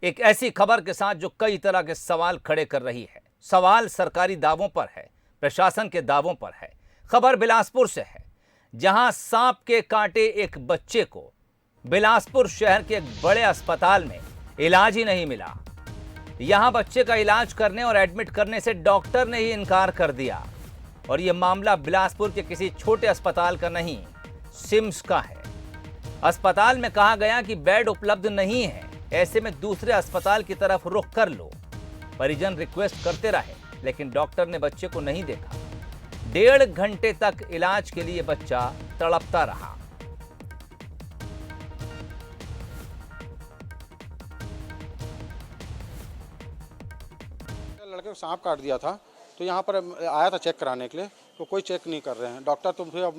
एक ऐसी खबर के साथ जो कई तरह के सवाल खड़े कर रही है। सवाल सरकारी दावों पर है, प्रशासन के दावों पर है। खबर बिलासपुर से है, जहां सांप के कांटे एक बच्चे को बिलासपुर शहर के एक बड़े अस्पताल में इलाज ही नहीं मिला। यहां बच्चे का इलाज करने और एडमिट करने से डॉक्टर ने ही इनकार कर दिया। और यह मामला बिलासपुर के किसी छोटे अस्पताल का नहीं, सिम्स का है। अस्पताल में कहा गया कि बेड उपलब्ध नहीं है, ऐसे में दूसरे अस्पताल की तरफ रुख कर लो। परिजन रिक्वेस्ट करते रहे, लेकिन डॉक्टर ने बच्चे को नहीं देखा। 1.5 घंटे तक इलाज के लिए बच्चा तड़पता रहा। लड़के को सांप काट दिया था, तो यहाँ पर आया था चेक कराने के लिए, तो कोई चेक नहीं कर रहे हैं। डॉक्टर तो फिर अब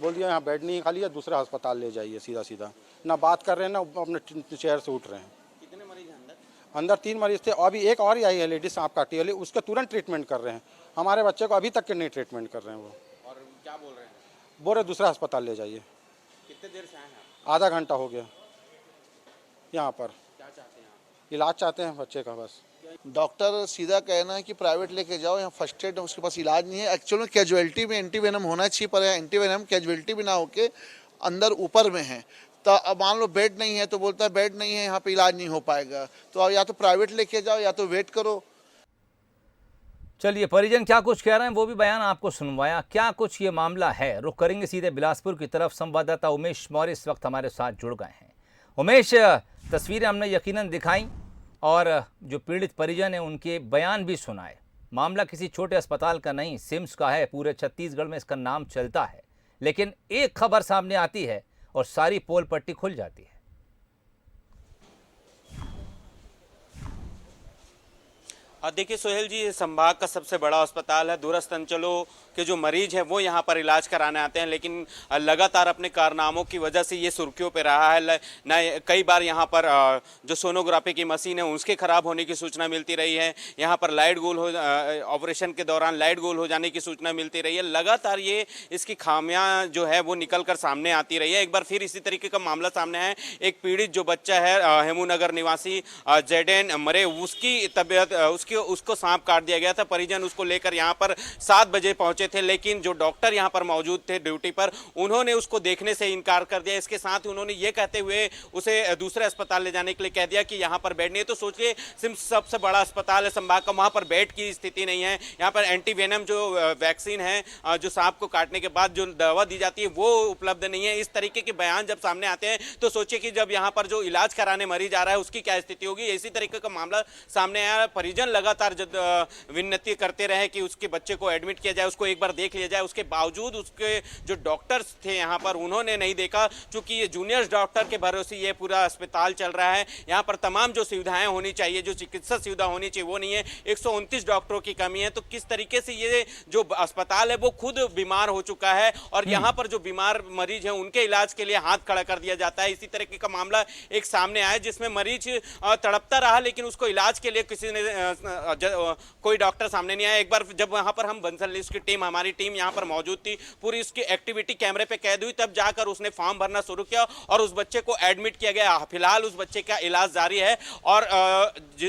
बोल दिया यहाँ बेड नहीं खाली है, दूसरे अस्पताल ले जाइए। सीधा सीधा ना बात कर रहे हैं, ना अपने चेयर से उठ रहे हैं। कितने मरीज हैं अंदर? अंदर 3 मरीज थे, अभी एक और ही आई है लेडीज सांप काटी वाली, उसका तुरंत ट्रीटमेंट कर रहे हैं। हमारे बच्चे को अभी तक के नहीं ट्रीटमेंट कर रहे हैं। वो और क्या बोल रहे हैं? बोल रहे दूसरा अस्पताल ले जाइए। कितने देर से आए हैं आप? आधा घंटा हो गया यहाँ पर। क्या चाहते हैं आप? इलाज चाहते हैं बच्चे का बस। डॉक्टर सीधा कहना है कि प्राइवेट लेके जाओ, यहाँ फर्स्ट एड उसके पास इलाज नहीं है। एक्चुअल में कैजुअलिटी में एंटीवेनम होना चाहिए, पर एंटीवेनम कैजुअलिटी भी ना होके अंदर ऊपर में है। तो अब मान लो बेड नहीं है, तो बोलता है बेड नहीं है, यहाँ पे इलाज नहीं हो पाएगा। तो या तो प्राइवेट लेके जाओ या तो वेट करो। चलिए, परिजन क्या कुछ कह रहे हैं वो भी बयान आपको सुनवाया। क्या कुछ ये मामला है, रुख करेंगे सीधे बिलासपुर की तरफ। संवाददाता उमेश मौर्य इस वक्त हमारे साथ जुड़ गए हैं। उमेश, तस्वीरें हमने यकीनन दिखाई और जो पीड़ित परिजन है उनके बयान भी सुनाए। मामला किसी छोटे अस्पताल का नहीं, सिम्स का है। पूरे छत्तीसगढ़ में इसका नाम चलता है, लेकिन एक खबर सामने आती है और सारी पोल पट्टी खुल जाती है। देखिए सोहेल जी, ये संभाग का सबसे बड़ा अस्पताल है। दूरस्थ अंचलों के जो मरीज हैं वो यहाँ पर इलाज कराने आते हैं, लेकिन लगातार अपने कारनामों की वजह से ये सुर्खियों पे रहा है। न कई बार यहाँ पर जो सोनोग्राफी की मशीन है उसके खराब होने की सूचना मिलती रही है। यहाँ पर लाइट गोल हो ऑपरेशन के दौरान लाइट गोल हो जाने की सूचना मिलती रही है। लगातार ये इसकी खामियां जो है वो निकल कर सामने आती रही है। एक बार फिर इसी तरीके का मामला सामने है। एक पीड़ित जो बच्चा है हेमूनगर निवासी जेडेन मरे, उसकी तबीयत उसको सांप काट दिया गया था। परिजन उसको लेकर यहाँ पर 7 बजे पहुंचे थे, लेकिन जो डॉक्टर यहाँ पर मौजूद थे ड्यूटी पर, उन्होंने उसको देखने से इनकार कर दिया। इसके साथ ही उन्होंने ये कहते हुए उसे दूसरे अस्पताल ले जाने के लिए कह दिया कि यहाँ पर बेड नहीं है। तो सोचिए, सिम्स सबसे बड़ा अस्पताल है संभाग का, वहाँ पर बेड की स्थिति नहीं है। यहाँ पर एंटीवेनम जो वैक्सीन है, जो सांप को काटने के बाद जो दवा दी जाती है, वो उपलब्ध नहीं है। इस तरीके के बयान जब सामने आते हैं तो सोचिए कि जब यहाँ पर जो इलाज कराने मरीज आ रहा है उसकी क्या स्थिति होगी। इसी तरीके का मामला सामने आया। परिजन लगातार विनती करते रहे कि उसके बच्चे को एडमिट किया जाए, उसको एक बार देख लिया जाए। उसके बावजूद उसके जो डॉक्टर्स थे यहाँ पर, उन्होंने नहीं देखा। चूंकि ये जूनियर डॉक्टर के भरोसे ये पूरा अस्पताल चल रहा है। यहाँ पर तमाम जो सुविधाएं होनी चाहिए, जो चिकित्सा सुविधा होनी चाहिए, वो नहीं है। 129 डॉक्टरों की कमी है। तो किस तरीके से ये जो अस्पताल है वो खुद बीमार हो चुका है, और यहाँ पर जो बीमार मरीज है उनके इलाज के लिए हाथ खड़ा कर दिया जाता है। इसी तरीके का मामला एक सामने आया, जिसमें मरीज तड़पता रहा, लेकिन उसको इलाज के लिए किसी ने कोई डॉक्टर सामने नहीं आया। एक बार जब वहां पर हम बंसल की टीम, हमारी टीम यहां पर मौजूद थी, पूरी उसकी एक्टिविटी कैमरे पे कैद हुई, तब जाकर उसने फॉर्म भरना शुरू किया और उस बच्चे को एडमिट किया गया। फिलहाल उस बच्चे का इलाज जारी है। और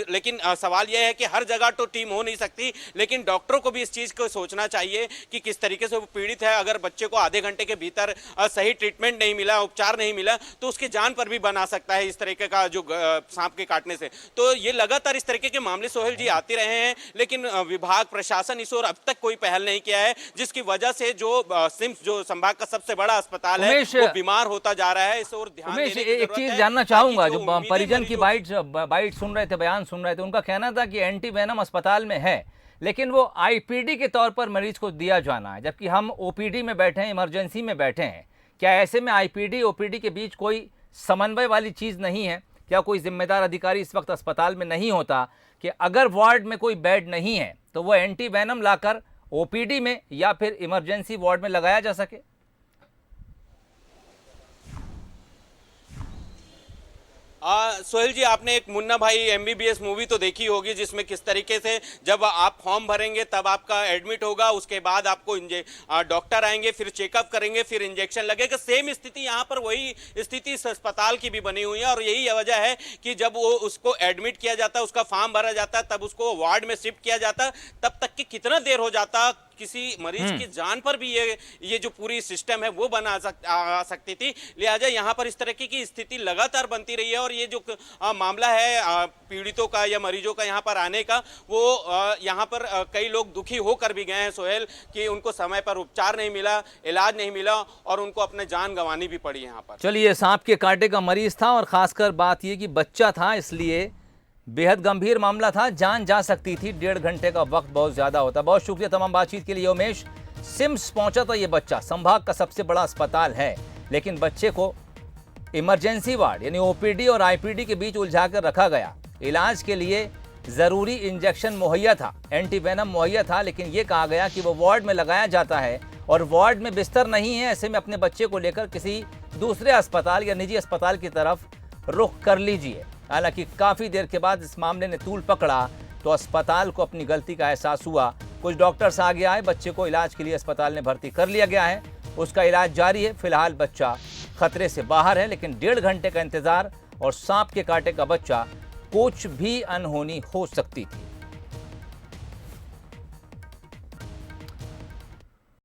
लेकिन सवाल यह है कि हर जगह तो टीम हो नहीं सकती, लेकिन डॉक्टरों को भी इस चीज को सोचना चाहिए कि किस तरीके से वो पीड़ित है। अगर बच्चे को आधे घंटे के भीतर सही ट्रीटमेंट नहीं मिला, उपचार नहीं मिला, तो उसकी जान पर भी बना सकता है इस तरीके का जो सांप के काटने से। तो ये लगातार इस तरीके के मामले सोहेल जी आते रहे हैं, लेकिन विभाग प्रशासन इस ओर अब तक कोई पहल नहीं किया है, जिसकी वजह से जो सिम्स जो संभाग का सबसे बड़ा अस्पताल है वो बीमार होता जा रहा है। इस ओर ध्यान देने की जरूरत है। एक चीज जानना चाहूंगा, जो परिजन की बाइट सुन रहे थे, बयान सुन रहे थे, उनका कहना था कि एंटीवेनम अस्पताल में है, लेकिन वो आईपीडी के तौर पर मरीज को दिया जाना है, जबकि हम ओपीडी में बैठे हैं, इमरजेंसी में बैठे हैं। क्या ऐसे में आईपीडी ओपीडी के बीच कोई समन्वय वाली चीज नहीं है? क्या कोई जिम्मेदार अधिकारी इस वक्त अस्पताल में नहीं होता कि अगर वार्ड में कोई बेड नहीं है तो वो एंटीवेनम लाकर ओपीडी में या फिर इमरजेंसी वार्ड में लगाया जा सके? सोहेल जी, आपने एक मुन्ना भाई MBBS मूवी तो देखी होगी, जिसमें किस तरीके से जब आप फॉर्म भरेंगे तब आपका एडमिट होगा, उसके बाद आपको डॉक्टर आएंगे, फिर चेकअप करेंगे, फिर इंजेक्शन लगेगा। सेम स्थिति यहाँ पर वही स्थिति इस अस्पताल की भी बनी हुई है। और यही वजह है कि जब वो उसको एडमिट किया जाता है, उसका फॉर्म भरा जाता है, तब उसको वार्ड में शिफ्ट किया जाता, तब तक कि कितना देर हो जाता, किसी मरीज की जान पर भी ये जो पूरी सिस्टम है वो आ सकती थी। लिहाजा यहाँ पर इस तरह की स्थिति लगातार बनती रही है। और ये जो मामला है पीड़ितों का या मरीजों का यहाँ पर आने का, वो यहाँ पर कई लोग दुखी होकर भी गए हैं सोहेल, कि उनको समय पर उपचार नहीं मिला, इलाज नहीं मिला और उनको अपने जान गंवानी भी पड़ी यहाँ पर। चलिए, सांप के कांटे का मरीज था और खासकर बात ये कि बच्चा था, इसलिए बेहद गंभीर मामला था, जान जा सकती थी। 1.5 घंटे का वक्त बहुत ज्यादा होता। बहुत शुक्रिया तमाम बातचीत के लिए उमेश। सिम्स पहुंचा था ये बच्चा, संभाग का सबसे बड़ा अस्पताल है, लेकिन बच्चे को इमरजेंसी वार्ड यानी OPD और IPD के बीच उलझा कर रखा गया। इलाज के लिए जरूरी इंजेक्शन मुहैया था, एंटीवेनम मुहैया था, लेकिन ये कहा गया कि वो वार्ड में लगाया जाता है और वार्ड में बिस्तर नहीं है। ऐसे में अपने बच्चे को लेकर किसी दूसरे अस्पताल या निजी अस्पताल की तरफ रुख कर लीजिए। हालांकि काफ़ी देर के बाद इस मामले ने तूल पकड़ा तो अस्पताल को अपनी गलती का एहसास हुआ। कुछ डॉक्टर्स आ गया है, बच्चे को इलाज के लिए अस्पताल में भर्ती कर लिया गया है, उसका इलाज जारी है। फिलहाल बच्चा खतरे से बाहर है, लेकिन 1.5 घंटे का इंतजार और सांप के कांटे का बच्चा कुछ भी अनहोनी हो सकती थी।